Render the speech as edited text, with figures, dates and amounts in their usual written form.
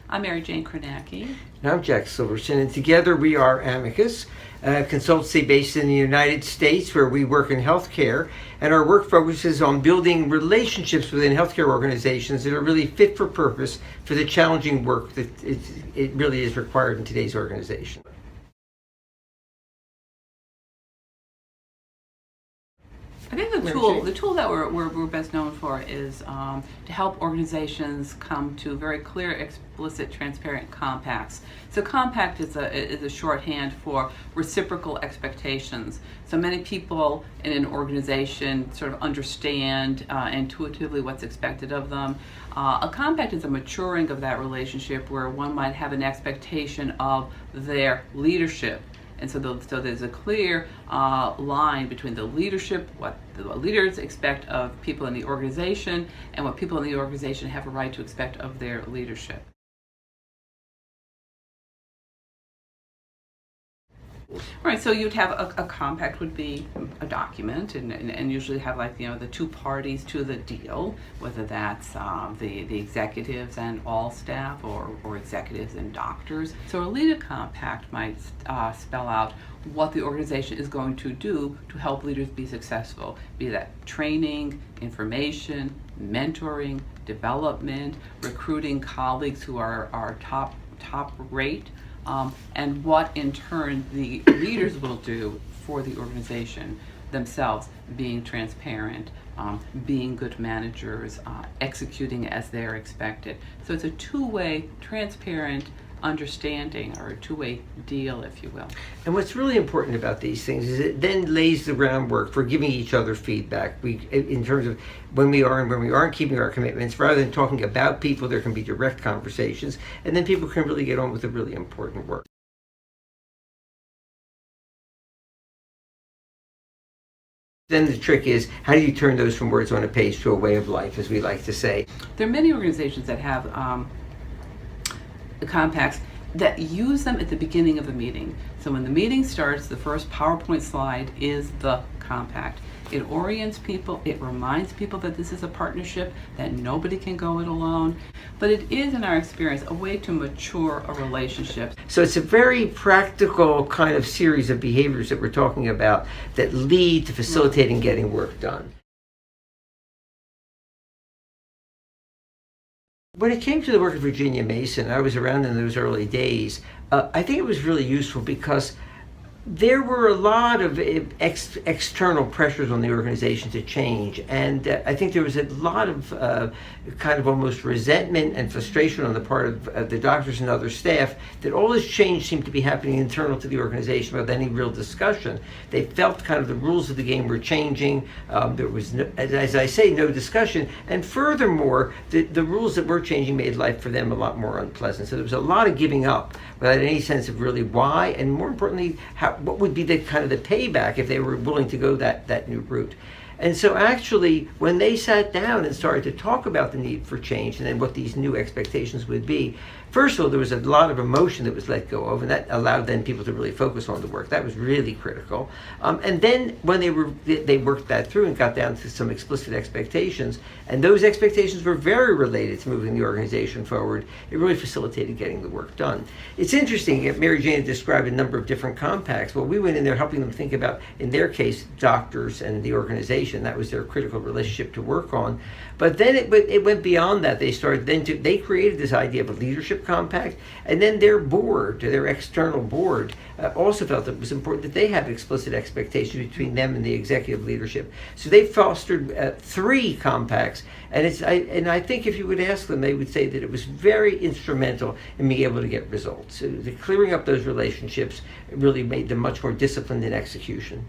I'm Mary Jane Kornacki. And I'm Jack Silverson, and together we are Amicus, a consultancy based in the United States where we work in healthcare, and our work focuses on building relationships within healthcare organizations that are really fit for purpose for the challenging work that it really is required in today's organization. I think the tool that we're best known for is to help organizations come to very clear, explicit, transparent compacts. So compact is a shorthand for reciprocal expectations. So many people in an organization sort of understand intuitively what's expected of them. A compact is a maturing of that relationship where one might have an expectation of their leadership. And so there's a clear line between the leadership, what the leaders expect of people in the organization, and what people in the organization have a right to expect of their leadership. All right, so you'd have a compact would be a document, and usually have the two parties to the deal, whether that's the executives and all staff, or executives and doctors. So a leader compact might spell out what the organization is going to do to help leaders be successful, be that training, information, mentoring, development, recruiting colleagues who are top rate. And what in turn the leaders will do for the organization themselves, being transparent, being good managers, executing as they're expected. So it's a two-way, transparent understanding, or a two-way deal, if you will. And what's really important about these things is it then lays the groundwork for giving each other feedback. In terms of when we are and when we aren't keeping our commitments, rather than talking about people, there can be direct conversations, and then people can really get on with the really important work. Then the trick is, how do you turn those from words on a page to a way of life, as we like to say? There are many organizations that have the compacts that use them at the beginning of the meeting. So when the meeting starts, the first PowerPoint slide is the compact. It orients people, it reminds people that this is a partnership, that nobody can go it alone. But it is, in our experience, a way to mature a relationship. So it's a very practical kind of series of behaviors that we're talking about that lead to facilitating getting work done. When it came to the work of Virginia Mason, I was around in those early days. I think it was really useful because there were a lot of external pressures on the organization to change, and I think there was a lot of kind of almost resentment and frustration on the part of the doctors and other staff that all this change seemed to be happening internal to the organization without any real discussion. They felt kind of the rules of the game were changing. There was, as I say, no discussion, and furthermore, the rules that were changing made life for them a lot more unpleasant. So there was a lot of giving up without any sense of really why, and more importantly, what would be the kind of the payback if they were willing to go that new route. And so actually, when they sat down and started to talk about the need for change and then what these new expectations would be, first of all, there was a lot of emotion that was let go of, and that allowed then people to really focus on the work. That was really critical. And then when they worked that through and got down to some explicit expectations, and those expectations were very related to moving the organization forward, it really facilitated getting the work done. It's interesting, Mary Jane described a number of different compacts. Well, we went in there helping them think about, in their case, doctors and the organization. That was their critical relationship to work on. But then it went beyond that. They created this idea of a leadership compact, and then their board, their external board, also felt it was important that they have explicit expectations between them and the executive leadership. So they fostered 3 compacts, and I think if you would ask them, they would say that it was very instrumental in being able to get results. So the clearing up those relationships really made them much more disciplined in execution.